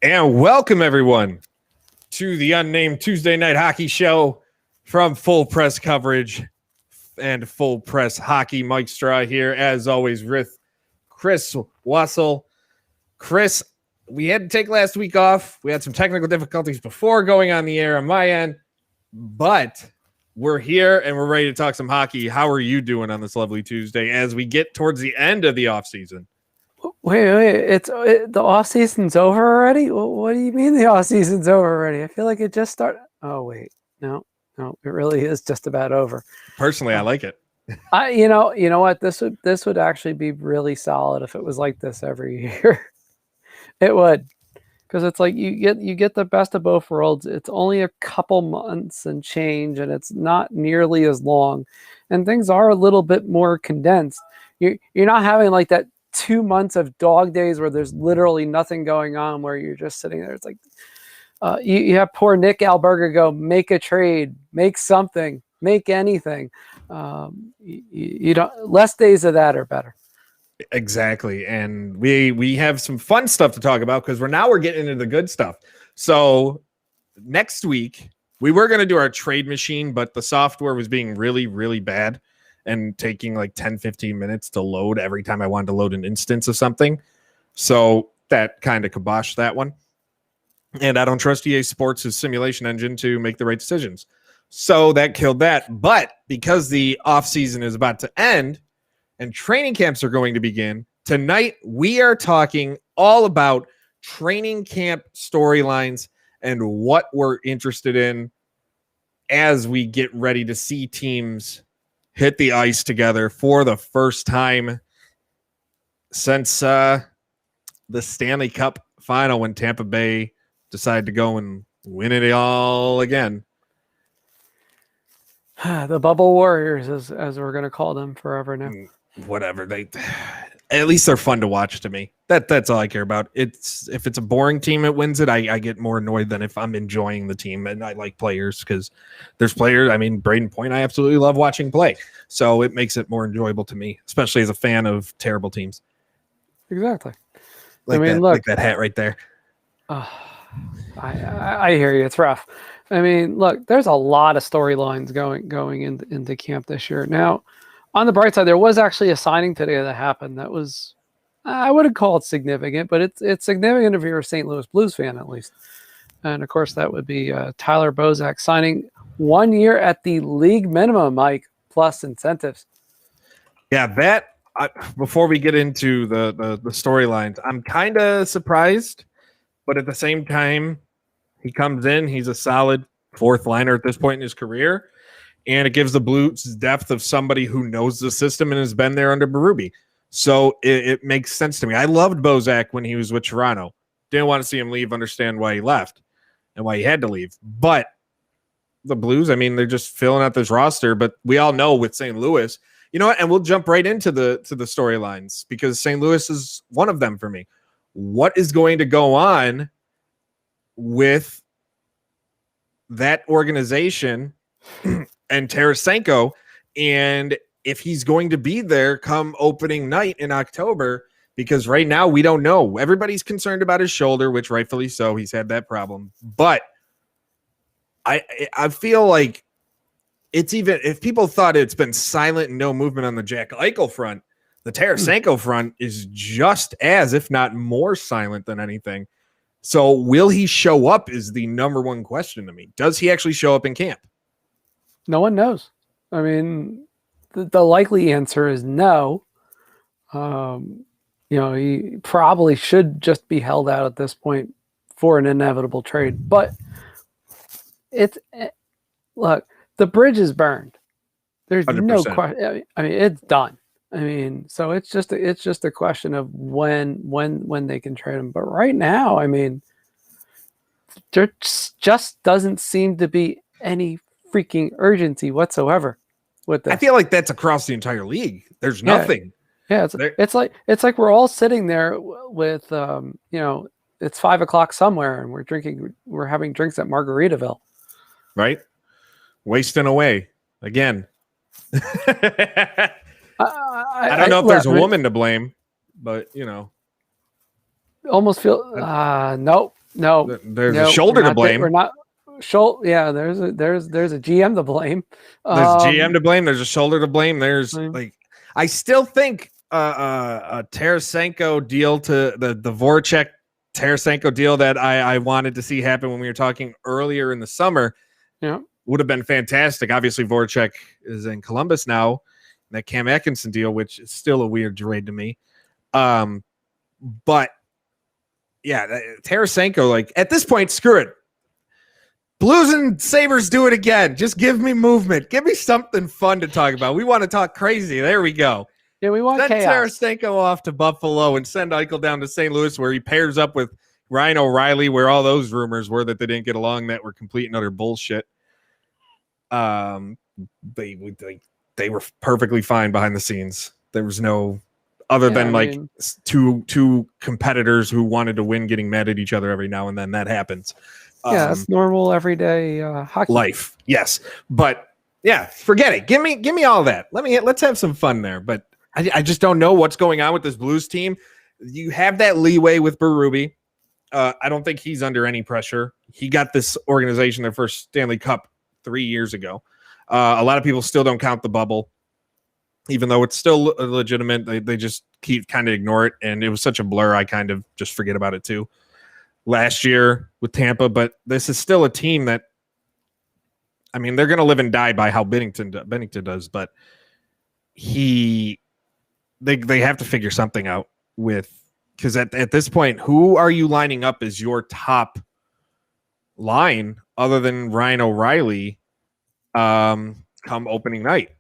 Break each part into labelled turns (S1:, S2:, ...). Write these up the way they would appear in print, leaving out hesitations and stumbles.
S1: And welcome, everyone, to the unnamed Tuesday Night Hockey Show from Full Press Coverage and Full Press Hockey. Mike Straw here, as always, with Chris Wassel. Chris, we had to take last week off. We had some technical difficulties before going on the air on my end, but we're here and we're ready to talk some hockey. How are you doing on this lovely Tuesday as we get towards the end of the offseason?
S2: Wait, the off season's over already? What do you mean the off season's over already? I feel like it just started. Oh wait, no, it really is just about over.
S1: Personally, I like it.
S2: You know what? This would actually be really solid if it was like this every year. It would, because it's like you get the best of both worlds. It's only a couple months and change, and it's not nearly as long, and things are a little bit more condensed. You're not having like that 2 months of dog days where there's literally nothing going on, where you're just sitting there. It's like you have poor Nick Alberga go make a trade, make something, make anything. You don't. Less days of that are better.
S1: Exactly. And we have some fun stuff to talk about because we're getting into the good stuff. So next week we were going to do our trade machine, but the software was being really, really bad and taking like 10-15 minutes to load every time I wanted to load an instance of something. So that kind of kiboshed that one. And I don't trust EA Sports' simulation engine to make the right decisions. So that killed that. But because the offseason is about to end and training camps are going to begin, tonight we are talking all about training camp storylines and what we're interested in as we get ready to see teams hit the ice together for the first time since the Stanley Cup final when Tampa Bay decided to go and win it all again.
S2: The Bubble Warriors, as we're going to call them forever now.
S1: Whatever, at least they're fun to watch to me. That's all I care about. If it's a boring team that wins it, I get more annoyed than if I'm enjoying the team and I like players, because there's players. I mean, Braden Point, I absolutely love watching play, so it makes it more enjoyable to me, especially as a fan of terrible teams.
S2: Exactly.
S1: Look, like that hat right there.
S2: I hear you. It's rough. I mean, look, there's a lot of storylines going into camp this year. Now, on the bright side, there was actually a signing today that happened that was, I wouldn't call it significant, but it's significant if you're a St. Louis Blues fan, at least. And of course, that would be Tyler Bozak signing 1 year at the league minimum, Mike, plus incentives.
S1: Yeah, before we get into the storylines, I'm kind of surprised, but at the same time, he comes in, he's a solid fourth liner at this point in his career. And it gives the Blues depth of somebody who knows the system and has been there under Berube. So it makes sense to me. I loved Bozak when he was with Toronto. Didn't want to see him leave, understand why he left and why he had to leave. But the Blues, I mean, they're just filling out this roster. But we all know with St. Louis, you know what? And we'll jump right into the storylines because St. Louis is one of them for me. What is going to go on with that organization and Tarasenko, and if he's going to be there come opening night in October, because right now we don't know. Everybody's concerned about his shoulder, which rightfully so. He's had that problem. But I feel like it's even, if people thought it's been silent and no movement on the Jack Eichel front, the Tarasenko front is just as, if not more silent than anything. So will he show up is the number one question to me. Does he actually show up in camp?
S2: No one knows. I mean, the likely answer is no. He probably should just be held out at this point for an inevitable trade. But look, the bridge is burned. There's 100%. No question. I mean, it's done. I mean, so it's just a question of when they can trade him. But right now, I mean, there just doesn't seem to be any freaking urgency whatsoever with this.
S1: I feel like that's across the entire league. There's nothing.
S2: Yeah, it's like we're all sitting there with it's 5 o'clock somewhere and we're having drinks at Margaritaville.
S1: Right? Wasting away again. I don't know if there's a woman to blame, but
S2: almost feel nope. No,
S1: There's
S2: no,
S1: a shoulder to
S2: we're
S1: blame.
S2: not. Yeah, there's a GM to blame.
S1: There's GM to blame. There's a shoulder to blame. There's like, I still think a Tarasenko deal to the Voracek Tarasenko deal that I wanted to see happen when we were talking earlier in the summer.
S2: Yeah,
S1: would have been fantastic. Obviously, Voracek is in Columbus now. That Cam Atkinson deal, which is still a weird trade to me. But yeah, Tarasenko, like at this point, screw it. Blues and Sabres do it again. Just give me movement. Give me something fun to talk about. We want to talk crazy. There we go.
S2: Yeah, we want
S1: send
S2: chaos.
S1: Tarasenko off to Buffalo and send Eichel down to St. Louis, where he pairs up with Ryan O'Reilly, where all those rumors were that they didn't get along, that were complete and utter bullshit. They were perfectly fine behind the scenes. There was no other than two competitors who wanted to win getting mad at each other every now and then. That happens.
S2: Yeah, that's normal everyday hockey
S1: life. Yes, but yeah, forget it. Give me all that. Let's have some fun there. But I just don't know what's going on with this Blues team. You have that leeway with Berube. I don't think he's under any pressure. He got this organization their first Stanley Cup 3 years ago. A lot of people still don't count the bubble, even though it's still legitimate. They just keep kind of ignore it, and it was such a blur. I kind of just forget about it too. Last year with Tampa, but this is still a team that, I mean, they're going to live and die by how Bennington does, but they have to figure something out with, because at this point, who are you lining up as your top line other than Ryan O'Reilly come opening night?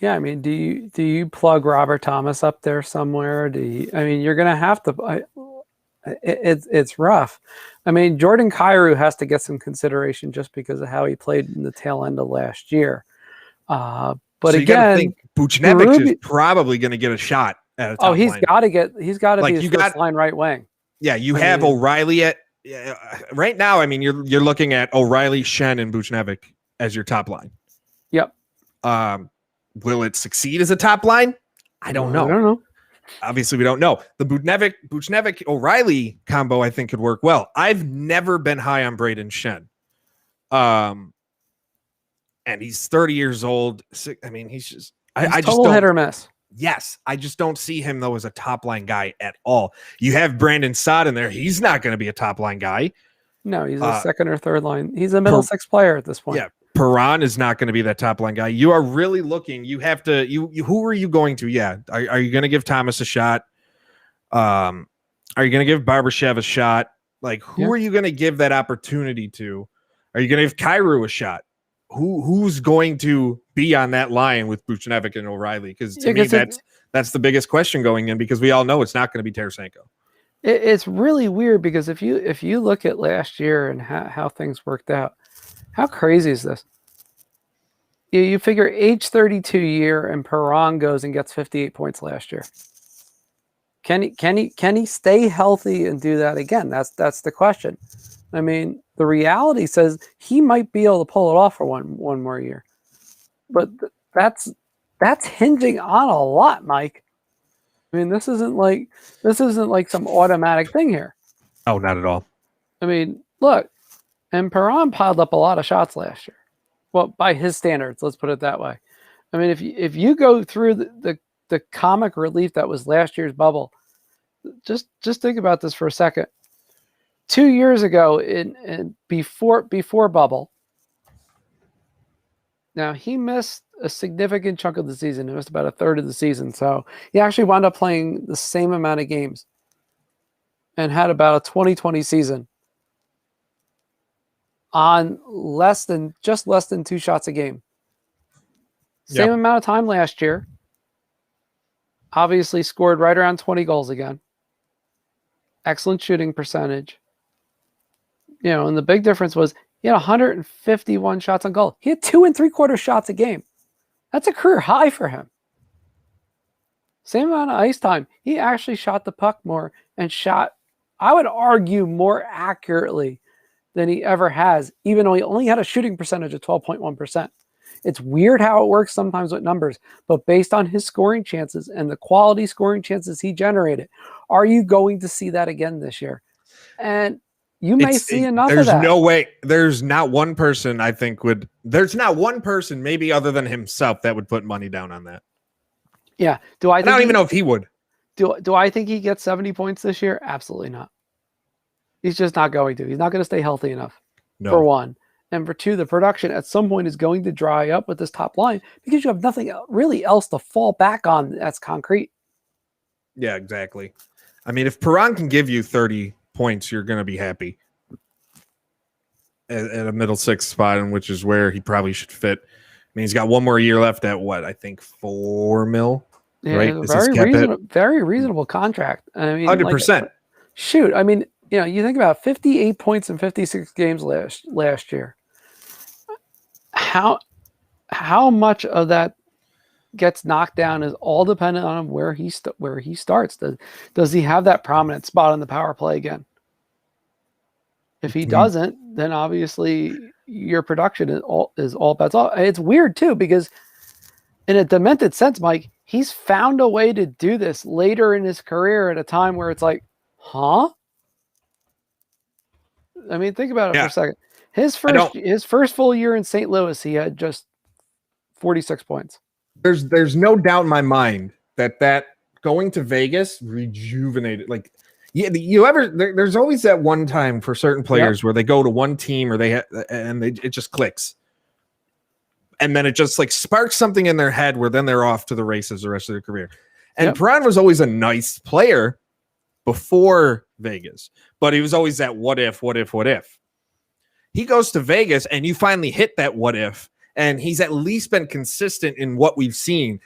S2: Yeah, I mean, do you plug Robert Thomas up there somewhere? You're going to have to. It's rough. I mean, Jordan Kyrou has to get some consideration just because of how he played in the tail end of last year. But so again,
S1: Buchnevich is probably going to get a shot at a top
S2: he's got to
S1: like
S2: be his first line right wing.
S1: Yeah, you have O'Reilly at right now. I mean, you're looking at O'Reilly, Schenn, and Buchnevich as your top line.
S2: Yep.
S1: Will it succeed as a top line? I don't know. Obviously, we don't know. The Buchnevich O'Reilly combo, I think, could work well. I've never been high on Braden Schenn. And he's 30 years old. I mean, he's just I just don't,
S2: hit or miss.
S1: Yes, I just don't see him though as a top line guy at all. You have Brandon Saad in there. He's not going to be a top line guy.
S2: No, he's a second or third line. He's a middle six player at this point.
S1: Yeah. Perron is not going to be that top line guy. You are really looking. You have to. Who are you going to? Yeah. Are you going to give Thomas a shot? Are you going to give Barbashev a shot? Like, who are you going to give that opportunity to? Are you going to give Kyrou a shot? Who's going to be on that line with Buchnevich and O'Reilly? Because to me, that's the biggest question going in, because we all know it's not going to be Tarasenko.
S2: It's really weird because if you look at last year and how things worked out, how crazy is this? You figure age 32 year and Perron goes and gets 58 points last year. Can he stay healthy and do that again? That's the question. I mean, the reality says he might be able to pull it off for one more year, but that's hinging on a lot, Mike. I mean, this isn't like some automatic thing here.
S1: Oh, not at all.
S2: I mean, look, and Perron piled up a lot of shots last year. Well, by his standards, let's put it that way. I mean, if you go through the comic relief that was last year's bubble, just think about this for a second. 2 years ago, in before bubble, now he missed a significant chunk of the season. He missed about a third of the season, so he actually wound up playing the same amount of games and had about a 2020 season on less than 2 shots a game. Same amount of time last year. Obviously scored right around 20 goals again. Excellent shooting percentage. You know, and the big difference was he had 151 shots on goal. He had 2 3/4 shots a game. That's a career high for him. Same amount of ice time. He actually shot the puck more and shot, I would argue, more accurately than he ever has, even though he only had a shooting percentage of 12.1%. It's weird how it works sometimes with numbers, but based on his scoring chances and the quality scoring chances he generated, are you going to see that again this year? And You may see enough of
S1: There's
S2: that.
S1: no way. There's not one person I think would. There's not one person, maybe other than himself, that would put money down on that.
S2: Yeah. Do I?
S1: I don't even know if he would.
S2: Do I think he gets 70 points this year? Absolutely not. He's just not going to. He's not going to stay healthy enough.
S1: No.
S2: For one, and for two, the production at some point is going to dry up with this top line because you have nothing really else to fall back on that's concrete.
S1: Yeah, exactly. I mean, if Perron can give you 30 points, you're going to be happy at a middle six spot, and which is where he probably should fit. I mean, he's got one more year left at what I think $4 million.
S2: Yeah,
S1: Right?
S2: Very reasonable contract. I mean,
S1: 100%.
S2: Shoot, I mean, you think about 58 points in 56 games last year. How much of that gets knocked down is all dependent on where he starts. Does he have that prominent spot on the power play again? If he doesn't, then obviously your production is all bets off. It's weird too, because in a demented sense, Mike, he's found a way to do this later in his career at a time where it's like, huh? I mean, think about it for a second. His first full year in St. Louis, he had just 46 points.
S1: There's no doubt in my mind that going to Vegas rejuvenated. Like, there's always that one time for certain players where they go to one team or it just clicks. And then it just like sparks something in their head where then they're off to the races the rest of their career. And Perron was always a nice player before Vegas, but he was always that what if. He goes to Vegas and you finally hit that what if, and he's at least been consistent in what we've seen,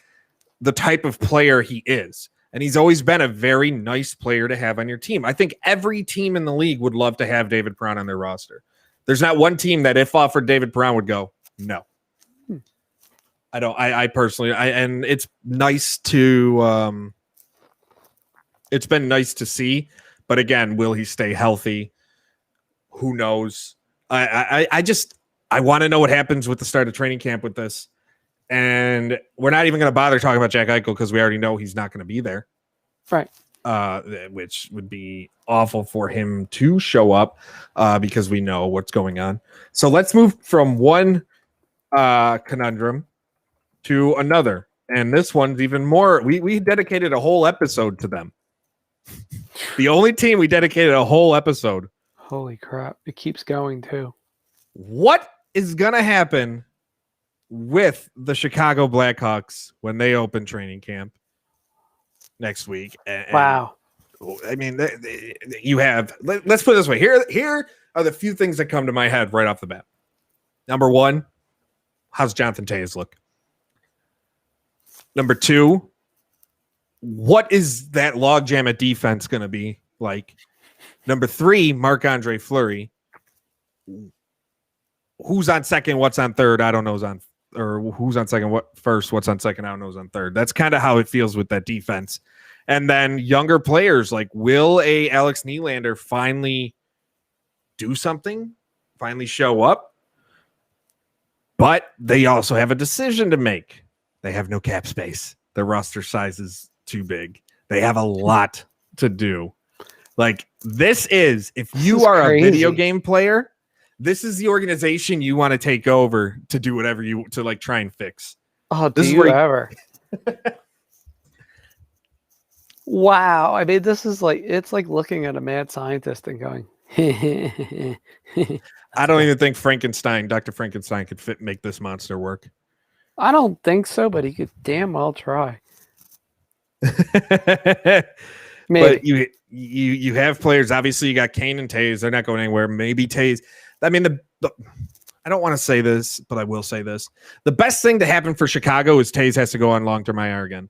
S1: the type of player he is. And he's always been a very nice player to have on your team. I think every team in the league would love to have David Perron on their roster. There's not one team that if offered David Perron would go, no. I don't. I personally, and it's nice to. It's been nice to see, but again, will he stay healthy? Who knows? I want to know what happens with the start of training camp with this, and we're not even going to bother talking about Jack Eichel because we already know he's not going to be there,
S2: right?
S1: Which would be awful for him to show up because we know what's going on. So let's move from one conundrum to another, and this one's even more. We dedicated a whole episode to them. The only team we dedicated a whole episode.
S2: Holy crap! It keeps going too.
S1: What is gonna happen with the Chicago Blackhawks when they open training camp next week?
S2: Wow!
S1: I mean, you have. Let's put it this way. Here are the few things that come to my head right off the bat. Number one, how's Jonathan Toews look? Number two, what is that logjam at defense going to be like? Number three, Marc-Andre Fleury. Who's on second? What's on third? I don't know. Who's on second? What first? What's on second? I don't know. Who's on third? That's kind of how it feels with that defense. And then younger players, like, will a Alex Nylander finally do something? Finally show up? But they also have a decision to make. They have no cap space. Their roster size is too big. They have a lot to do. Like, if you are a video game player, this is the organization you want to take over to do whatever to like try and fix.
S2: Oh, do you ever? Wow. I mean, it's like looking at a mad scientist and going,
S1: I don't even think Dr. Frankenstein could make this monster work.
S2: I don't think so, but he could damn well try.
S1: But you have players. Obviously, you got Kane and Toews. They're not going anywhere. Maybe Toews. I mean, I don't want to say this, but I will say this. The best thing to happen for Chicago is Toews has to go on long-term IR again.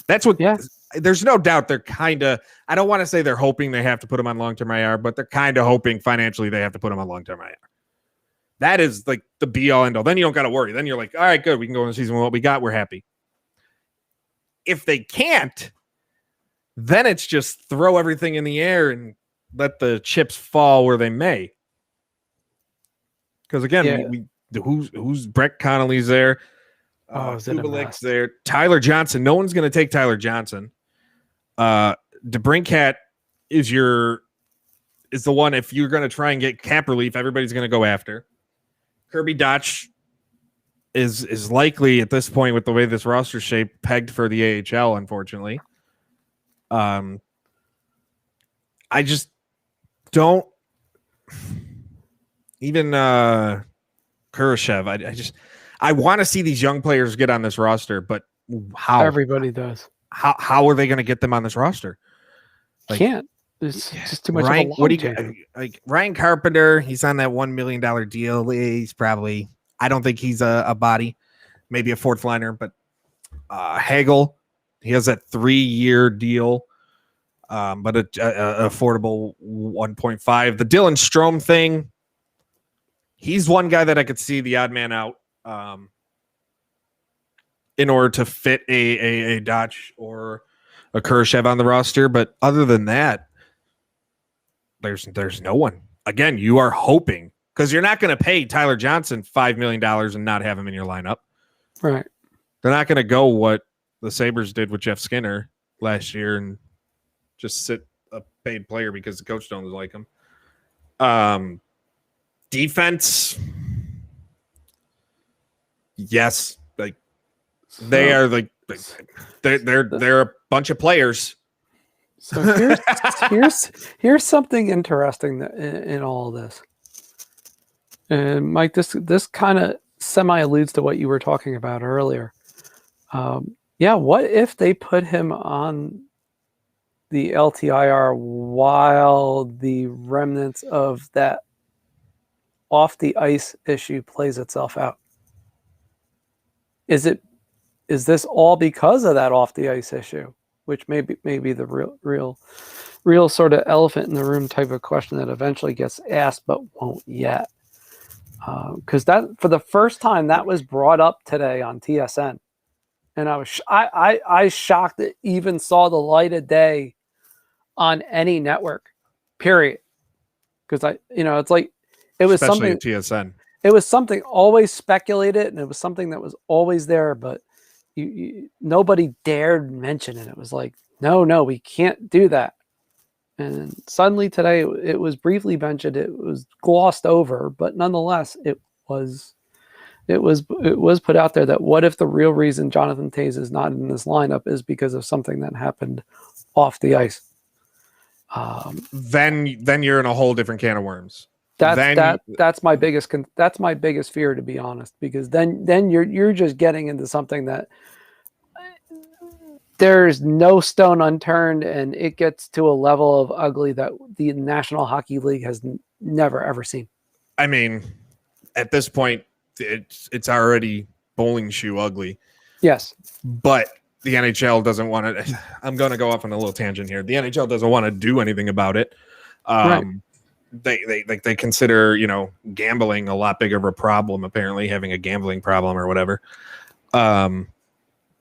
S1: That's what. Yeah. There's no doubt they're kind of. I don't want to say they're hoping they have to put him on long-term IR, but they're kind of hoping financially they have to put him on long-term IR. That is like the be-all, end-all. Then you don't got to worry. Then you're like, all right, good. We can go in the season with what we got. We're happy. If they can't, then it's just throw everything in the air and let the chips fall where they may. Because again, who's Brett Connolly's there? Kubelik's there. Tyler Johnson. No one's going to take Tyler Johnson. DeBrincat is your is the one, if you're going to try and get cap relief, everybody's going to go after. Kirby Dach is likely at this point, with the way this roster shape, pegged for the AHL, unfortunately. I just don't even Kurashev. I want to see these young players get on this roster, but how?
S2: Everybody does.
S1: How are they going to get them on this roster?
S2: Can't. It's just too much
S1: Ryan,
S2: of a long
S1: like Ryan Carpenter, he's on that $1 million deal. He's probably, I don't think he's a body, maybe a fourth liner, but Hagel, he has that 3-year deal, but a affordable 1.5. The Dylan Strome thing, he's one guy that I could see the odd man out in order to fit a Dach or a Kurashev on the roster. But other than that, there's no one. Again, you are hoping, because you're not going to pay Tyler Johnson $5 million and not have him in your lineup.
S2: Right.
S1: They're not going to go what the Sabres did with Jeff Skinner last year and just sit a paid player because the coach don't like him. Defense, yes, like they are like they're a bunch of players.
S2: So here's something interesting in all of this. And Mike, this kind of semi alludes to what you were talking about earlier. What if they put him on the LTIR while the remnants of that off the ice issue plays itself out? Is this all because of that off the ice issue, which may be the real sort of elephant in the room type of question that eventually gets asked but won't yet? Because that, for the first time, that was brought up today on TSN, and I shocked it even saw the light of day on any network, period. Because it's like it was
S1: especially
S2: something
S1: at TSN.
S2: It was something always speculated, and it was something that was always there, but nobody dared mention it. It was like, no, we can't do that. And suddenly today, it was briefly mentioned. It was glossed over, but nonetheless, it was put out there that what if the real reason Jonathan Toews is not in this lineup is because of something that happened off the ice?
S1: Then you're in a whole different can of worms.
S2: That's my biggest fear, to be honest, because then you're just getting into something that there's no stone unturned, and it gets to a level of ugly that the National Hockey League has never ever seen.
S1: I mean, at this point, it's already bowling shoe ugly.
S2: Yes,
S1: but the NHL doesn't want to. I'm going to go off on a little tangent here. The NHL doesn't want to do anything about it.
S2: Right.
S1: They consider gambling a lot bigger of a problem. Apparently, having a gambling problem or whatever.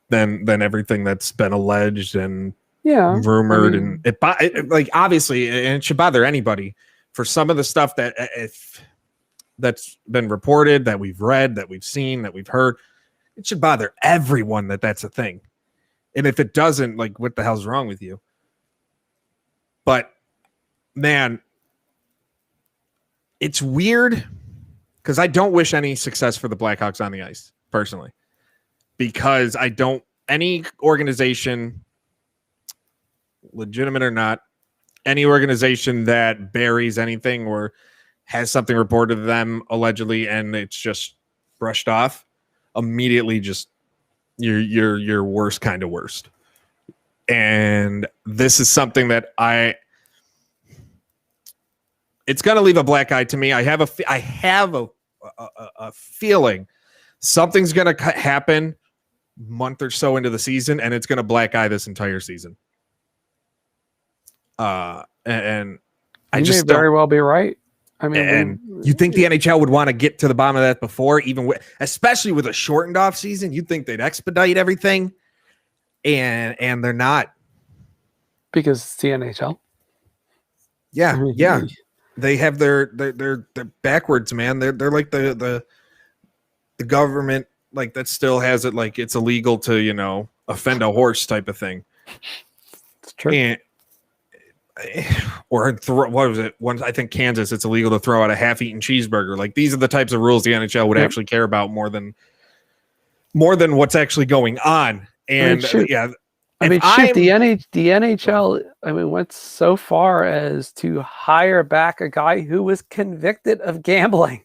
S1: Than everything that's been alleged and rumored, and it like obviously, and it should bother anybody for some of the stuff that's been reported, that we've read, that we've seen, that we've heard. It should bother everyone that's a thing. And if it doesn't, like, what the hell's wrong with you? But man, it's weird because I don't wish any success for the Blackhawks on the ice personally. Because any organization, legitimate or not, any organization that buries anything or has something reported to them allegedly and it's just brushed off, immediately just you're worst kind of worst. And this is something that it's going to leave a black eye to me. I have a feeling something's going to happen month or so into the season, and it's going to black eye this entire season. And I just
S2: may very well be right. I mean,
S1: and you think the NHL would want to get to the bottom of that before, especially with a shortened off season? You'd think they'd expedite everything, and they're not,
S2: because it's the NHL.
S1: Yeah. They have they're backwards, man. They're like the government, like, that still has it like it's illegal to offend a horse type of thing.
S2: It's true.
S1: or throw, what was it? Once I think Kansas, it's illegal to throw out a half-eaten cheeseburger. Like these are the types of rules the NHL would actually care about more than what's actually going on. And
S2: the NHL, went so far as to hire back a guy who was convicted of gambling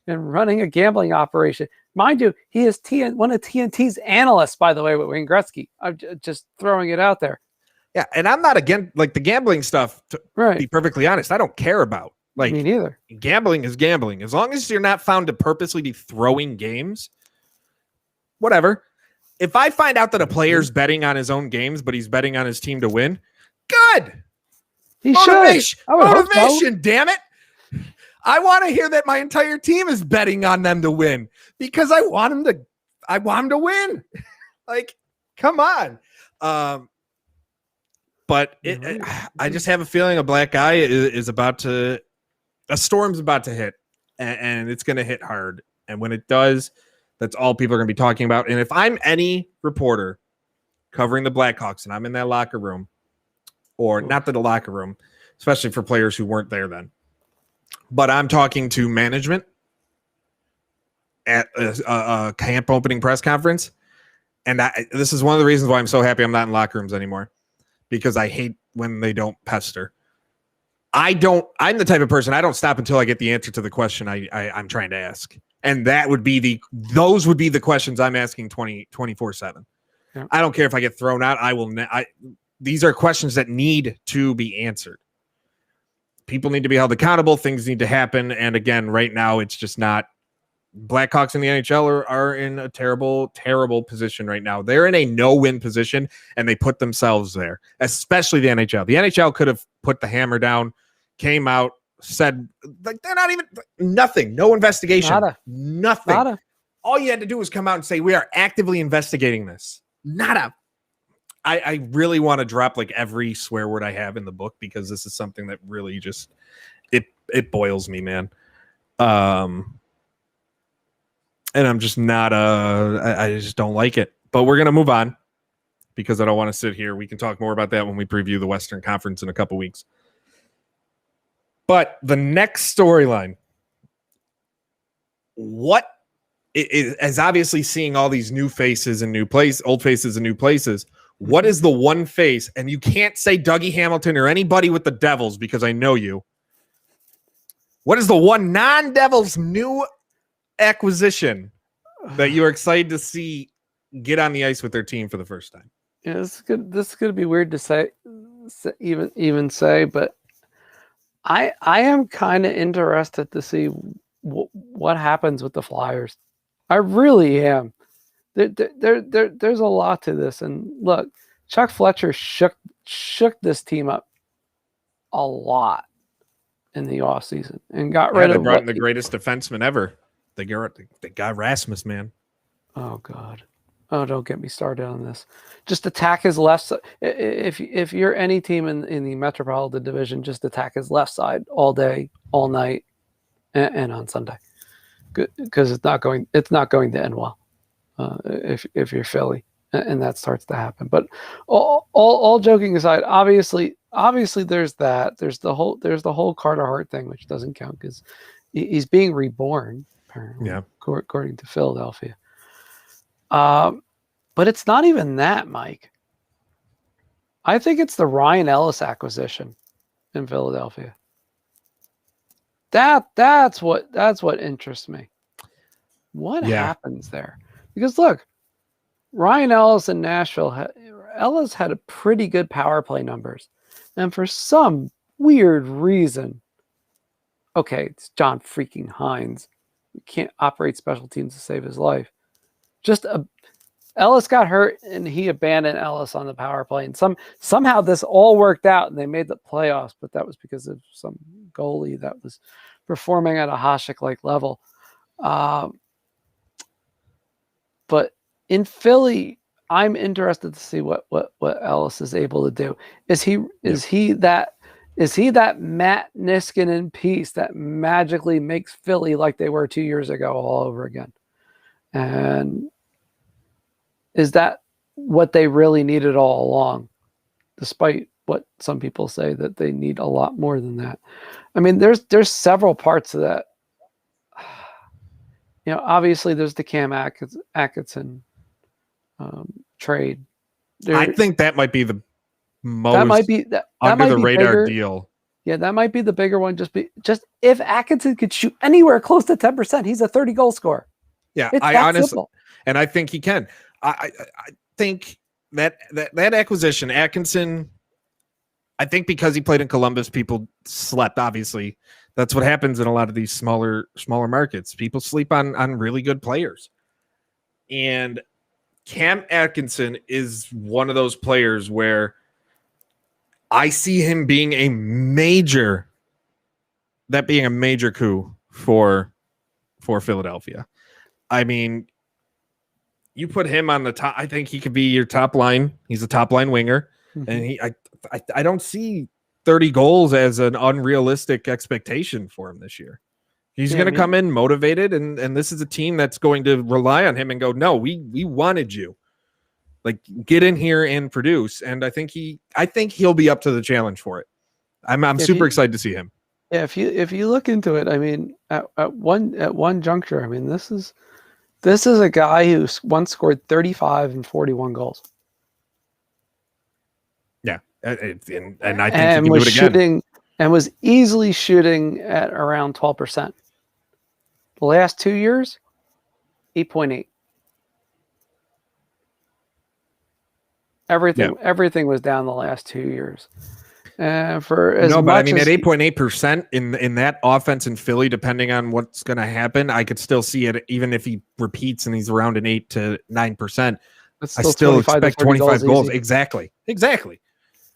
S2: and running a gambling operation. Mind you, he is one of TNT's analysts, by the way, with Wayne Gretzky. I'm just throwing it out there.
S1: Yeah, and I'm not against like the gambling stuff, to be perfectly honest. I don't care about. Like,
S2: me neither.
S1: Gambling is gambling. As long as you're not found to purposely be throwing games, whatever. If I find out that a player's betting on his own games, but he's betting on his team to win, good.
S2: He
S1: motivation,
S2: should.
S1: Motivation, damn it. I want to hear that my entire team is betting on them to win because I want them to win. Like, come on. But I just have a feeling a black guy is about to, a storm's about to hit, and it's going to hit hard. And when it does, that's all people are going to be talking about. And if I'm any reporter covering the Blackhawks and I'm in that locker room, or not the locker room, especially for players who weren't there then, but I'm talking to management at a camp opening press conference. And this is one of the reasons why I'm so happy I'm not in locker rooms anymore, because I hate when they don't pester. I'm the type of person, I don't stop until I get the answer to the question I'm trying to ask. And those would be the questions I'm asking 24/7. Yeah. I don't care if I get thrown out. These are questions that need to be answered. People need to be held accountable. Things need to happen. And again, right now, it's just not. Blackhawks in the NHL are in a terrible, terrible position right now. They're in a no-win position, and they put themselves there, especially the NHL. The NHL could have put the hammer down, came out, said, like, they're not even, nothing, no investigation, nothing. Nada. All you had to do was come out and say, we are actively investigating this. Nada. I really want to drop like every swear word I have in the book, because this is something that really just, it boils me, man. And I'm just not, I just don't like it. But we're going to move on, because I don't want to sit here. We can talk more about that when we preview the Western Conference in a couple weeks. But the next storyline, what is obviously seeing all these new faces and old faces and new places. What is the one face? And you can't say Dougie Hamilton or anybody with the Devils, because I know you. What is the one non-Devils new acquisition that you're excited to see get on the ice with their team for the first time?
S2: Yeah, this is going to be weird to say, even say, but I am kind of interested to see what happens with the Flyers. I really am. There's a lot to this, and look, Chuck Fletcher shook this team up a lot in the offseason and got rid of.
S1: They brought in the greatest defenseman ever. They got Rasmus, man.
S2: Oh God. Oh, don't get me started on this. Just attack his left side. If you're any team in the Metropolitan Division, just attack his left side all day, all night, and on Sunday, because it's not going to end well. If you're Philly, and that starts to happen. But all joking aside, obviously there's that. There's the whole Carter Hart thing, which doesn't count because he's being reborn, apparently, according to Philadelphia. But it's not even that, Mike. I think it's the Ryan Ellis acquisition in Philadelphia. That's what interests me. What happens there? Because look, Ryan Ellis in Nashville, Ellis had a pretty good power play numbers. And for some weird reason, okay, it's John freaking Hines. You can't operate special teams to save his life. Ellis got hurt and he abandoned Ellis on the power play. And somehow this all worked out and they made the playoffs, but that was because of some goalie that was performing at a Hasek-like level. But in Philly, I'm interested to see what Ellis is able to do. Is he that Matt Niskanen piece that magically makes Philly like they were 2 years ago all over again? And is that what they really needed all along, despite what some people say, that they need a lot more than that. I mean, there's several parts of that. Obviously there's the Cam Atkinson trade.
S1: I think that might be the most
S2: That might be that
S1: under
S2: might
S1: the
S2: be
S1: radar
S2: bigger.
S1: deal.
S2: Yeah, that might be the bigger one. Just if Atkinson could shoot anywhere close to 10%, he's a 30 goal scorer.
S1: Yeah,
S2: It's
S1: I
S2: that
S1: honestly,
S2: simple.
S1: and I think he can. I think that acquisition, Atkinson, I think because he played in Columbus, people slept. Obviously, that's what happens in a lot of these smaller markets. People sleep on really good players, and Cam Atkinson is one of those players where I see him being a major coup for Philadelphia. I mean, you put him on the top. I think he could be your top line. He's a top line winger, and I don't see 30 goals as an unrealistic expectation for him this year. He's going to come in motivated, and this is a team that's going to rely on him and go, no, we wanted you. Like, get in here and produce. And I think he'll be up to the challenge for it. I'm super excited to see him.
S2: Yeah, if you look into it, I mean, at one juncture, I mean, this is a guy who once scored 35 and 41 goals.
S1: Yeah, and I think he can do it again.
S2: Shooting, and was easily shooting at around 12%. The last 2 years, 8.8. Everything was down the last 2 years. For as
S1: no, but
S2: much
S1: I mean,
S2: as
S1: at 8.8% in that offense in Philly, depending on what's going to happen, I could still see it. Even if he repeats and he's around an 8 to 9%, I still expect 25 goals. Exactly.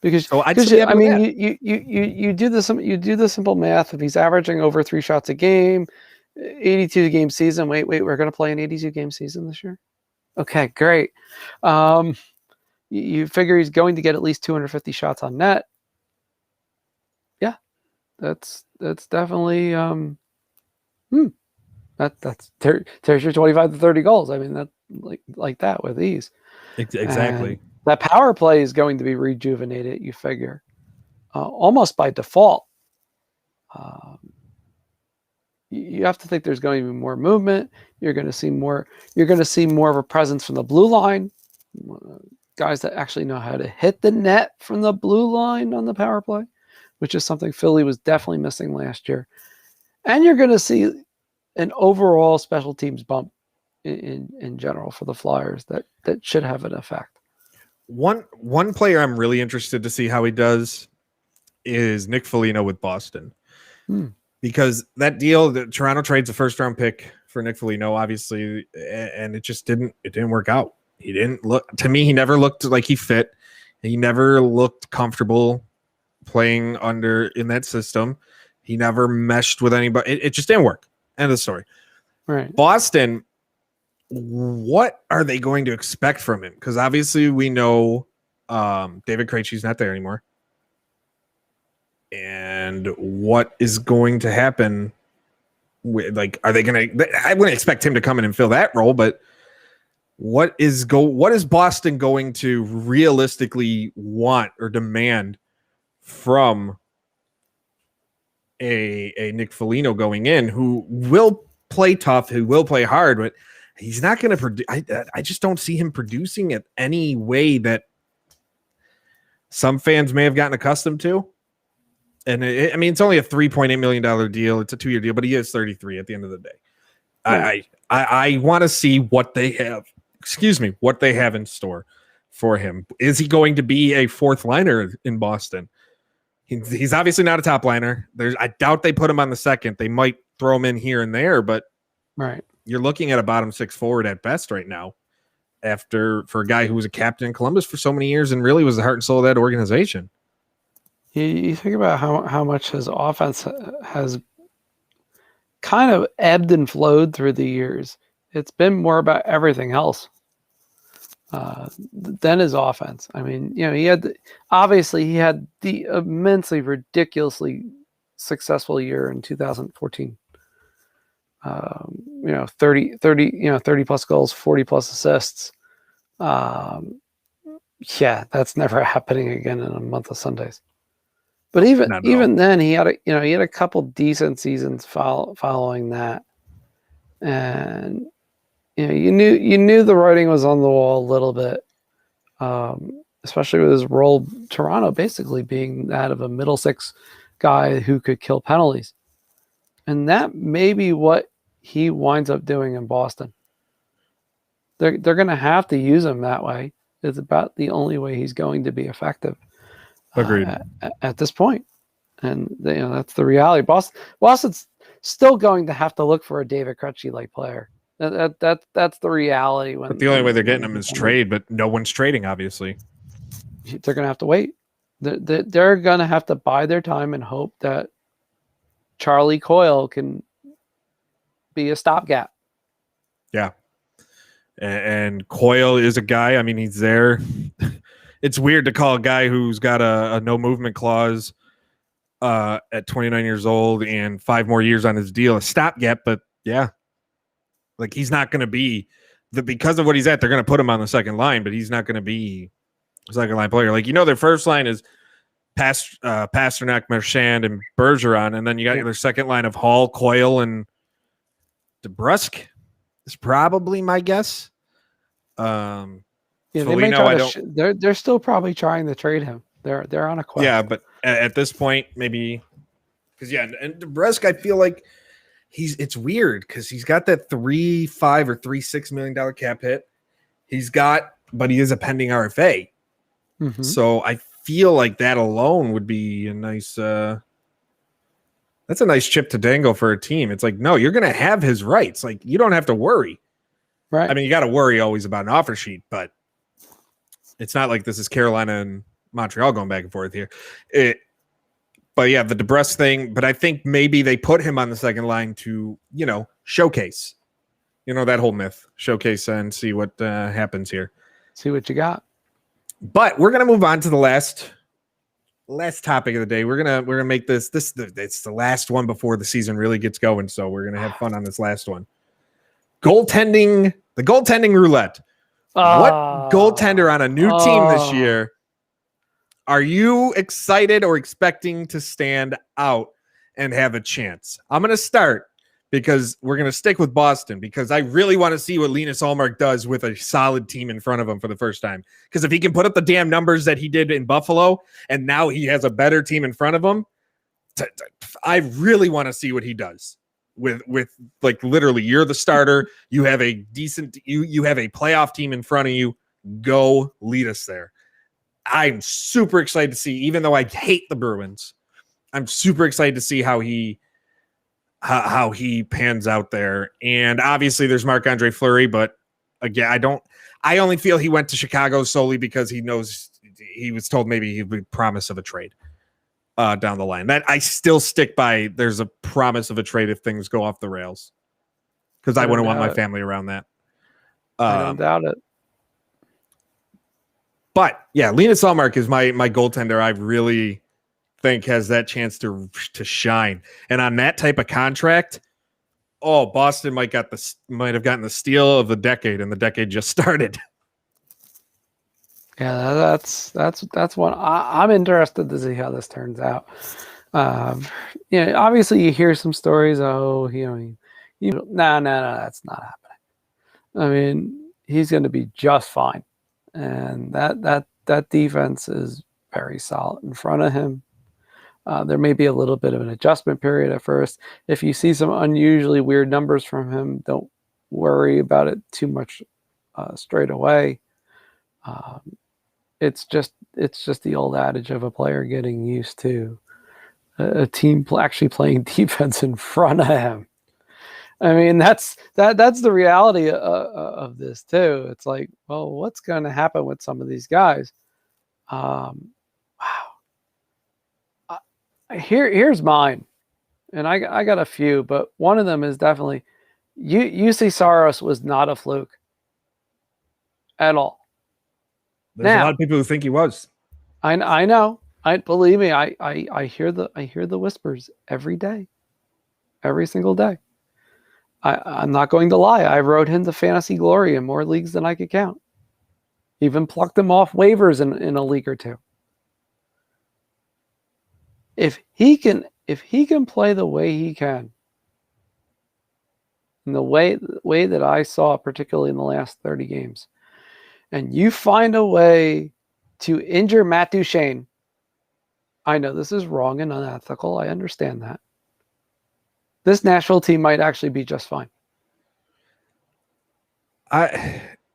S2: Because
S1: so
S2: I mean, you do the simple math. If he's averaging over 3 shots a game, 82 game season. Wait, we're going to play an 82 game season this year. Okay, great. You figure he's going to get at least 250 shots on net. Yeah, that's definitely that's there's your 25 to 30 goals. I mean, that like that with ease.
S1: Exactly.
S2: And that power play is going to be rejuvenated, you figure, almost by default. You have to think there's going to be more movement. You're going to see more of a presence from the blue line. Guys that actually know how to hit the net from the blue line on the power play, which is something Philly was definitely missing last year. And you're going to see an overall special teams bump in general for the Flyers that should have an effect.
S1: One player I'm really interested to see how he does is Nick Foligno with Boston. Because that deal, the Toronto trades a first round pick for Nick Foligno, obviously, and it didn't work out. He never looked like he fit. He never looked comfortable playing in that system. He never meshed with anybody. It just didn't work. End of the story.
S2: Right.
S1: Boston, what are they going to expect from him? Because obviously we know David Krejci's not there anymore. And what is going to happen? Are they going to? I wouldn't expect him to come in and fill that role, but what is Boston going to realistically want or demand from a Nick Foligno going in, who will play tough, who will play hard, but he's not going to produce. I just don't see him producing it any way that some fans may have gotten accustomed to. And I mean, it's only a $3.8 million deal. It's a 2-year deal, but he is 33 at the end of the day. Right. I want to see what they have. What they have in store for him. Is he going to be a fourth liner in Boston? He's obviously not a top liner. I doubt they put him on the second. They might throw him in here and there, but
S2: right.
S1: You're looking at a bottom six forward at best right now. For a guy who was a captain in Columbus for so many years and really was the heart and soul of that organization.
S2: You think about how much his offense has kind of ebbed and flowed through the years. It's been more about everything else than his offense. I mean, he had the immensely, ridiculously successful year in 2014. 30 plus goals, 40 plus assists. Yeah, that's never happening again in a month of Sundays. But even
S1: Not at all.
S2: even then, he had a couple decent seasons following that, and you knew the writing was on the wall a little bit, especially with his role Toronto basically being that of a middle six guy who could kill penalties, and that may be what he winds up doing in Boston. They're going to have to use him that way. It's about the only way he's going to be effective.
S1: Agreed.
S2: At this point. And that's the reality. Boston's still going to have to look for a David Krejci-like player. That's the reality.
S1: But the only way they're getting him is trade, but no one's trading, obviously.
S2: They're going to have to wait. They're going to have to buy their time and hope that Charlie Coyle can be a stopgap.
S1: Yeah. And Coyle is a guy, I mean, he's there. It's weird to call a guy who's got a no movement clause at 29 years old and 5 more years on his deal a stopgap, but yeah, like he's not going to be because of what he's at. They're going to put him on the second line, but he's not going to be a second line player. Like, their first line is Pasternak, Marchand, and Bergeron, and then you got their second line of Hall, Coyle, and DeBrusk is probably my guess.
S2: Yeah, they may try they're still probably trying to trade him. They're on a quest.
S1: Yeah, but at this point, maybe because and DeBrusk, I feel like it's weird because he's got that $3.5 or $3.6 million cap hit. But he is a pending RFA.
S2: Mm-hmm.
S1: So I feel like that alone would be a nice. That's a nice chip to dangle for a team. It's like, no, you're going to have his rights. Like, you don't have to worry.
S2: Right.
S1: I mean, you got to worry always about an offer sheet, but it's not like this is Carolina and Montreal going back and forth here. But yeah, the DeBrusk thing. But I think maybe they put him on the second line to, showcase. That whole myth. Showcase and see what happens here.
S2: See what you got.
S1: But we're gonna move on to the last topic of the day. We're gonna make this it's the last one before the season really gets going. So we're gonna have fun on this last one. Goaltending, the goaltending roulette. What goaltender on a new team this year are you excited or expecting to stand out and have a chance? I'm going to start because we're going to stick with Boston because I really want to see what Linus Ullmark does with a solid team in front of him for the first time. Because if he can put up the damn numbers that he did in Buffalo and now he has a better team in front of him, I really want to see what he does. With like literally you're the starter, you have a decent you have a playoff team in front of you, go lead us there. I'm super excited to see, even though I hate the Bruins, I'm super excited to see how he pans out there. And obviously there's Marc-Andre Fleury, but again, I only feel he went to Chicago solely because he knows he was told maybe he would promise of a trade down the line. That I still stick by. There's a promise of a trade if things go off the rails, because I wouldn't want my family around that.
S2: I don't doubt it.
S1: But yeah, Linus Ullmark is my goaltender. I really think has that chance to shine. And on that type of contract, Boston might have gotten the steal of the decade, and the decade just started.
S2: Yeah, that's one I'm interested to see how this turns out. Obviously you hear some stories. No, that's not happening. I mean, he's going to be just fine, and that defense is very solid in front of him. There may be a little bit of an adjustment period at first. If you see some unusually weird numbers from him, don't worry about it too much straight away. It's just the old adage of a player getting used to a team actually playing defense in front of him. I mean, that's the reality of this too. It's like, well, what's going to happen with some of these guys? Wow. Here's mine, and I got a few, but one of them is definitely UC Saros was not a fluke at all.
S1: There's a lot of people who think he was.
S2: I know. Believe me. I hear the whispers every day, every single day. I'm not going to lie. I rode him to fantasy glory in more leagues than I could count. Even plucked him off waivers in a league or two. If he can play the way he can, in the way that I saw, particularly in the last 30 games, and you find a way to injure Matt Duchene, I know this is wrong and unethical. I understand that. This Nashville team might actually be just fine.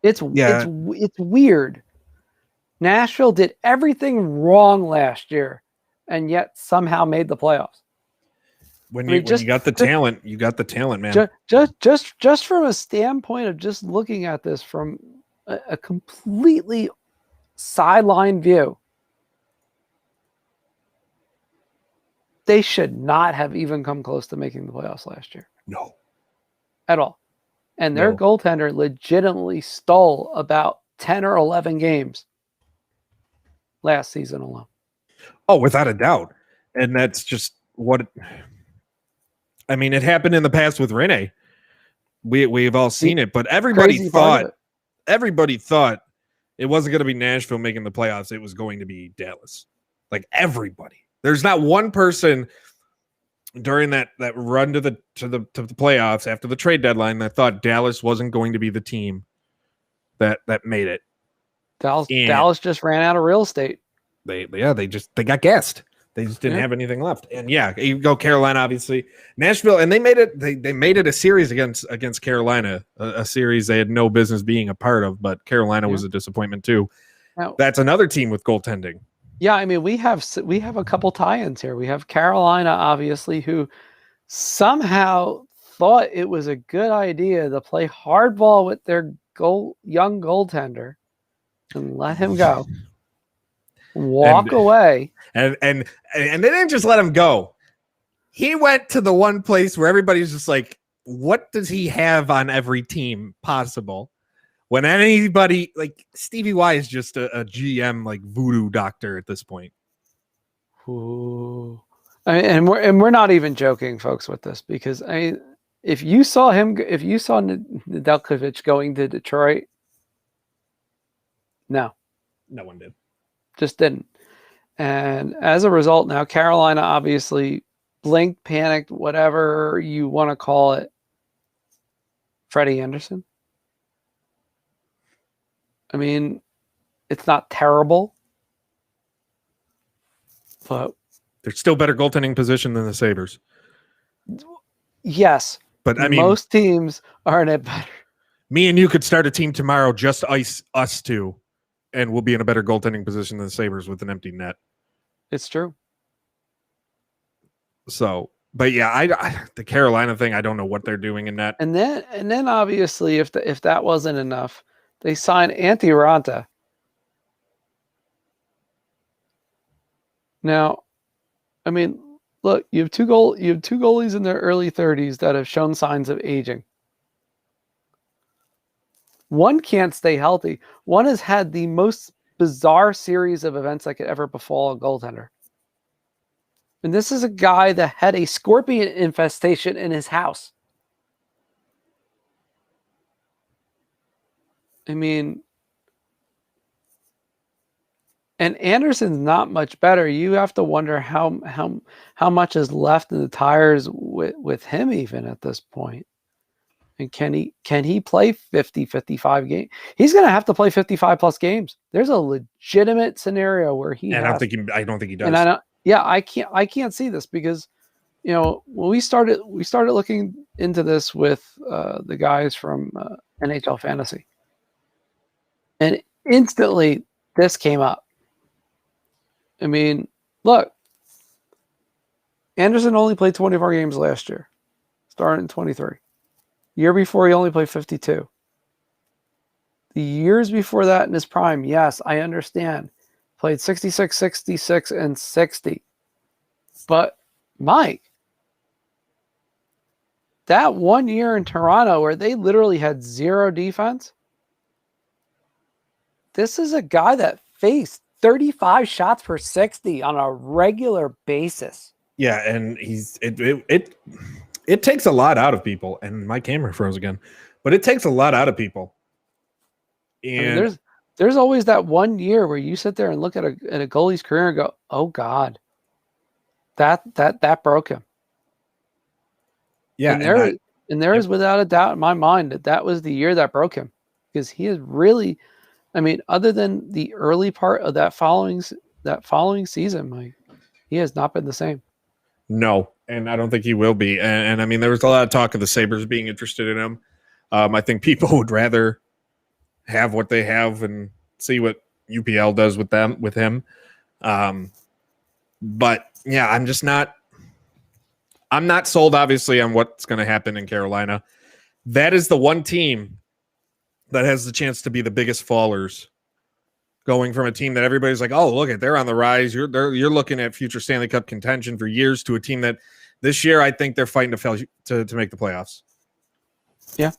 S2: It's weird. Nashville did everything wrong last year, and yet somehow made the playoffs.
S1: When you got the talent, you got the talent, man.
S2: Just from a standpoint of just looking at this from a completely sideline view, they should not have even come close to making the playoffs last year.
S1: No.
S2: At all. And their goaltender legitimately stole about 10 or 11 games last season alone.
S1: Oh, without a doubt. And that's just what I mean, it happened in the past with Rene. We've all seen it, but everybody thought it wasn't going to be Nashville making the playoffs. It was going to be Dallas. Like everybody. There's not one person during that run to the playoffs after the trade deadline that thought Dallas wasn't going to be the team that made it.
S2: Dallas just ran out of real estate.
S1: They got gassed. They just didn't have anything left. And you go Carolina, obviously. Nashville, and they made it a series against Carolina, a series they had no business being a part of, but Carolina was a disappointment too. Now, that's another team with goaltending.
S2: Yeah, I mean, we have a couple tie-ins here. We have Carolina, obviously, who somehow thought it was a good idea to play hardball with their young goaltender and let him go, walk away,
S1: and they didn't just let him go. He went to the one place where everybody's just like, "What does he have on every team possible?" When anybody like Stevie Y is just a GM like voodoo doctor at this point.
S2: Ooh. And we're not even joking, folks, with this, because if you saw Nedeljkovic going to Detroit, no
S1: one did,
S2: just didn't. And as a result, now Carolina obviously blinked, panicked, whatever you want to call it. Freddie Anderson. I mean, it's not terrible, but
S1: they're still better goaltending position than the Sabres.
S2: Yes,
S1: but I mean,
S2: most teams aren't it better.
S1: Me and you could start a team tomorrow, just ice us two, and we'll be in a better goaltending position than the Sabres with an empty net.
S2: It's true.
S1: So, but yeah, the Carolina thing, I don't know what they're doing in that.
S2: And then obviously, if that wasn't enough, they signed Antti Raanta. Now, I mean, look, you have two goalies in their early 30s that have shown signs of aging. One can't stay healthy. One has had the most bizarre series of events that could ever befall a goaltender. And this is a guy that had a scorpion infestation in his house. I mean, and Anderson's not much better. You have to wonder how much is left in the tires with him even at this point. And can he play 50, 55 games? He's going to have to play 55 plus games. There's a legitimate scenario where he.
S1: And I don't think he does.
S2: And I can't see this because, when we started looking into this with the guys from NHL Fantasy. And instantly, this came up. I mean, look, Anderson only played 24 games last year, starting in 23. Year before, he only played 52. The years before that in his prime, yes, I understand, played 66, 66, and 60. But, Mike, that 1 year in Toronto where they literally had zero defense, this is a guy that faced 35 shots per 60 on a regular basis.
S1: Yeah, and it takes a lot out of people. And my camera froze again, but it takes a lot out of people. And
S2: there's always that one year where you sit there and look at a goalie's career and go, "Oh God, that broke him."
S1: Yeah,
S2: and there is without a doubt in my mind that was the year that broke him, because he is really, I mean, other than the early part of that following season, like, he has not been the same.
S1: No, and I don't think he will be. And I mean, there was a lot of talk of the Sabres being interested in him. I think people would rather have what they have and see what UPL does with him. But yeah, I'm not sold, obviously, on what's going to happen in Carolina. That is the one team that has the chance to be the biggest fallers, going from a team that everybody's like, oh, look, they're on the rise. You're looking at future Stanley Cup contention for years, to a team that this year I think they're fighting to make the playoffs.
S2: Yeah.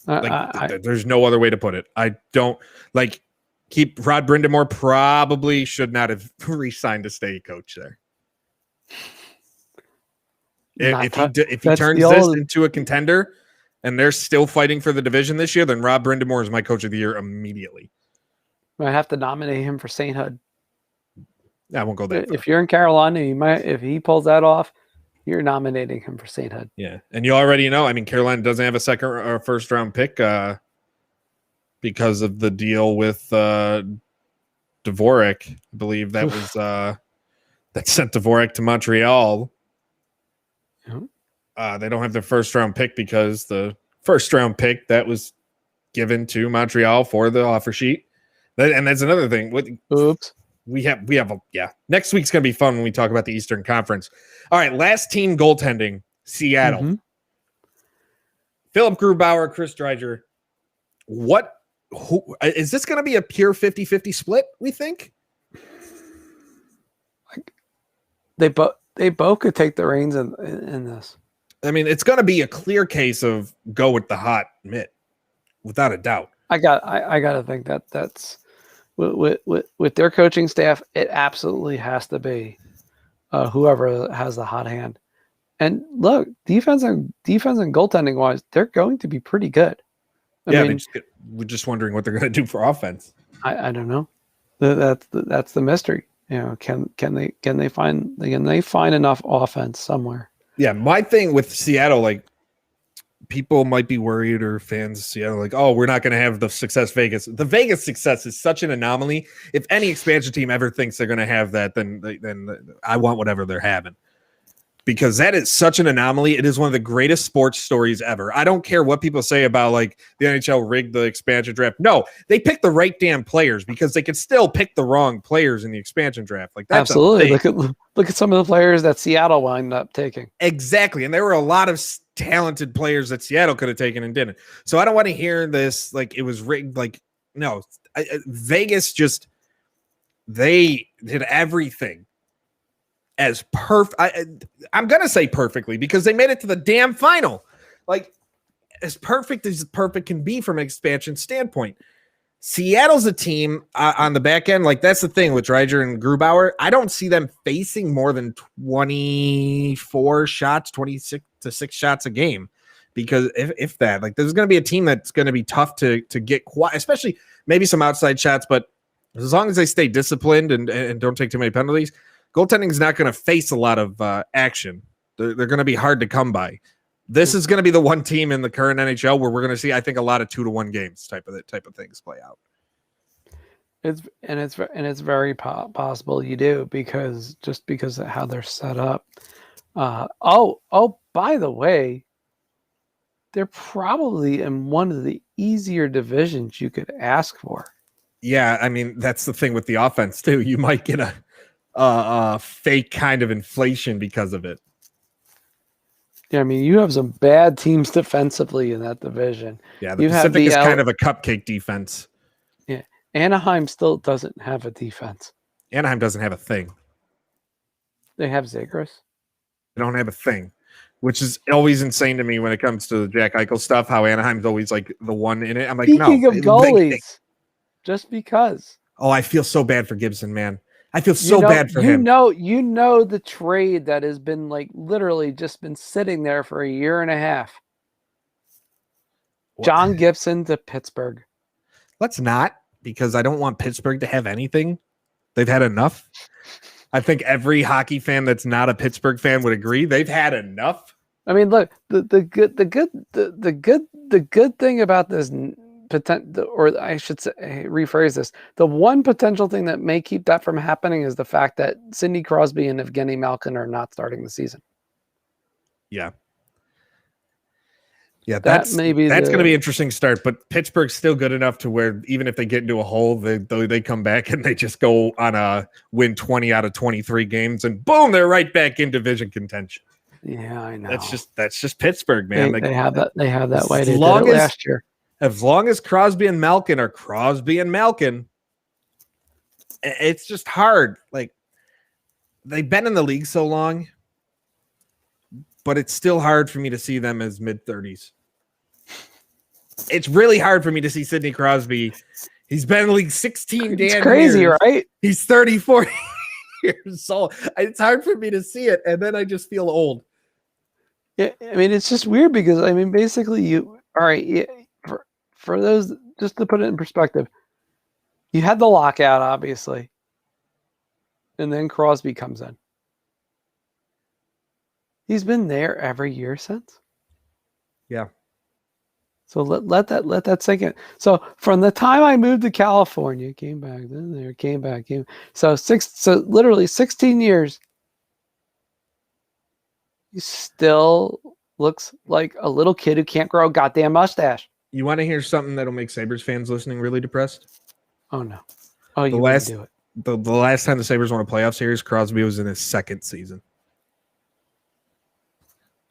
S1: There's no other way to put it. I don't keep Rod Brindamore probably should not have re-signed to stay coach there. If he turns this into a contender and they're still fighting for the division this year, then Rod Brindamore is my coach of the year immediately.
S2: I have to nominate him for sainthood.
S1: I won't go there.
S2: If you're in Carolina, if he pulls that off, you're nominating him for sainthood.
S1: Yeah, and you already know. I mean, Carolina doesn't have a second or first round pick because of the deal with Dvorak. I believe that was that sent Dvorak to Montreal. They don't have their first round pick because the first round pick that was given to Montreal for the offer sheet. And that's another thing.
S2: Oops.
S1: We have next week's going to be fun when we talk about the Eastern Conference. All right, last team goaltending, Seattle. Mm-hmm. Philip Grubauer, Chris Dreiger. Who is this going to be, a pure 50-50 split, we think?
S2: They both could take the reins in this.
S1: I mean, it's going to be a clear case of go with the hot mitt, without a doubt.
S2: I got to think that's with their coaching staff, it absolutely has to be whoever has the hot hand. And look, defense and goaltending wise, they're going to be pretty good. I mean,
S1: we're just wondering what they're going to do for offense.
S2: I don't know. That's the mystery. You know, can they find enough offense somewhere?
S1: Yeah, my thing with Seattle, like, people might be worried, or fans of Seattle, like, oh, we're not going to have the success Vegas. The Vegas success is such an anomaly. If any expansion team ever thinks they're going to have that, then I want whatever they're having, because that is such an anomaly. It is one of the greatest sports stories ever. I don't care what people say about, like, the NHL rigged the expansion draft. No, they picked the right damn players, because they could still pick the wrong players in the expansion draft. Like, that's
S2: absolutely. Look at some of the players that Seattle wound up taking.
S1: Exactly, and there were a lot of talented players that Seattle could have taken and didn't. So I don't want to hear this like it was rigged. Like, no, Vegas they did everything as perfect. I'm going to say perfectly, because they made it to the damn final. Like, as perfect can be from an expansion standpoint. Seattle's a team on the back end. Like, that's the thing with Dreiger and Grubauer. I don't see them facing more than 24 shots, 26 to 6 shots a game, because if that, like, there's going to be a team that's going to be tough to get quiet, especially maybe some outside shots. But as long as they stay disciplined and don't take too many penalties, goaltending is not going to face a lot of action. They're going to be hard to come by. This is going to be the one team in the current NHL where we're going to see, I think, a lot of 2-1 games type of things play out.
S2: It's very possible you do, because of how they're set up. By the way, they're probably in one of the easier divisions you could ask for.
S1: Yeah, I mean, that's the thing with the offense too. You might get a fake kind of inflation because of it.
S2: Yeah, I mean, you have some bad teams defensively in that division.
S1: Yeah, the Pacific is kind of a cupcake defense.
S2: Yeah, Anaheim still doesn't have a defense.
S1: Anaheim doesn't have a thing.
S2: They have Zegras.
S1: They don't have a thing, which is always insane to me when it comes to the Jack Eichel stuff, how Anaheim's always like the one in it. I'm like,
S2: Speaking of goalies, just because.
S1: Oh, I feel so bad for Gibson, man. I feel so bad for him.
S2: You know the trade that has been, like, literally just been sitting there for a year and a half. What? John Gibson to Pittsburgh.
S1: Let's not. because I don't want Pittsburgh to have anything. They've had enough. I think every hockey fan that's not a Pittsburgh fan would agree. They've had enough.
S2: I mean, look, the good thing about this potential, or I should say, rephrase this, the one potential thing that may keep that from happening is the fact that Sidney Crosby and Evgeny Malkin are not starting the season.
S1: Yeah. Yeah, that's going to be an interesting start, but Pittsburgh's still good enough to where even if they get into a hole, they come back and they just go on a win 20 out of 23 games and boom, they're right back in division contention.
S2: Yeah, I know.
S1: That's just Pittsburgh, man.
S2: They have that way. They did it last year.
S1: As long as Crosby and Malkin are Crosby and Malkin, it's just hard. Like, they've been in the league so long, but it's still hard for me to see them as mid-30s. It's really hard for me to see Sidney Crosby. He's been in the league 16 damn
S2: It's crazy,
S1: years.
S2: right?
S1: He's 34 years old. It's hard for me to see it, and then I just feel old.
S2: Yeah, I mean, it's just weird because, I mean, basically for those, just to put it in perspective, you had the lockout, obviously, and then Crosby comes in. He's been there every year since.
S1: Yeah. So
S2: let that sink in. So from the time I moved to California, came back, then there, came back, came. So literally 16 years. He still looks like a little kid who can't grow a goddamn mustache.
S1: You want to hear something that'll make Sabres fans listening really depressed?
S2: Oh no! Oh, you wouldn't do it.
S1: The last time the Sabres won a playoff series, Crosby was in his second season.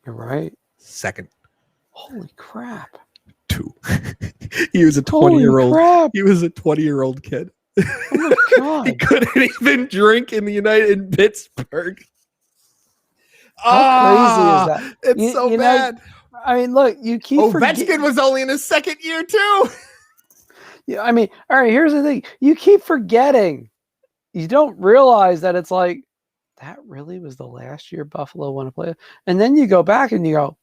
S2: You're right.
S1: Second.
S2: Holy crap!
S1: 2. He was a 20-year-old. He was a 20-year-old kid.
S2: Oh my god!
S1: He couldn't even drink in Pittsburgh.
S2: How crazy is that?
S1: It's so bad.
S2: I mean, look, you keep
S1: Ovechkin was only in his second year too.
S2: Yeah, I mean, all right, here's the thing. You keep forgetting. You don't realize that it's like, that really was the last year Buffalo won a playoff. And then you go back and you go,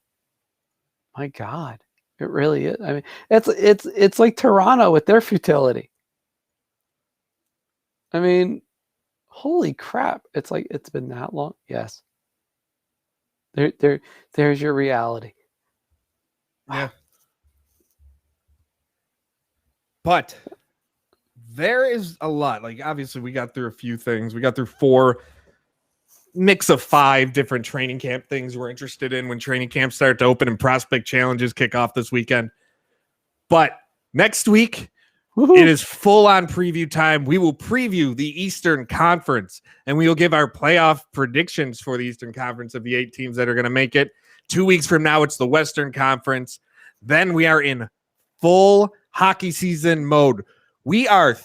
S2: my God, it really is. I mean, it's like Toronto with their futility. I mean, holy crap. It's like, it's been that long. Yes. There's your reality.
S1: Yeah. But there is a lot. Like, obviously, we got through a few things. We got through 4 mix of 5 different training camp things we're interested in when training camps start to open and prospect challenges kick off this weekend. But next week, it is full-on preview time. We will preview the Eastern Conference, and we will give our playoff predictions for the Eastern Conference of the 8 teams that are going to make it. 2 weeks from now, it's the Western Conference. Then we are in full hockey season mode. We are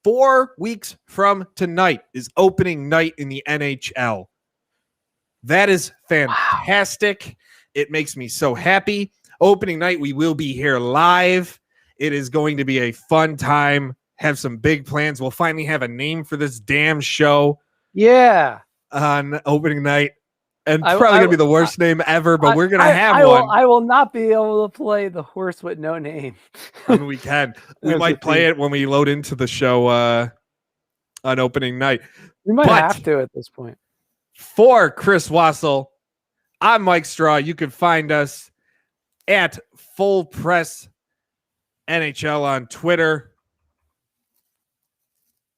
S1: 4 weeks from tonight is opening night in the NHL. That is fantastic. Wow. It makes me so happy. Opening night, we will be here live. It is going to be a fun time. Have some big plans. We'll finally have a name for this damn show.
S2: Yeah.
S1: On opening night. And it's probably going to be the worst name ever, but we're going to have one.
S2: I will not be able to play the horse with no name.
S1: I mean, we can. We might play it when we load into the show on opening night.
S2: We might have to at this point.
S1: For Chris Wassel, I'm Mike Straw. You can find us at Full Press NHL on Twitter.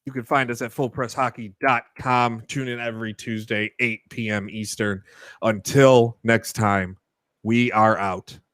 S1: You can find us at fullpresshockey.com. Tune in every Tuesday, 8 p.m. Eastern. Until next time, we are out.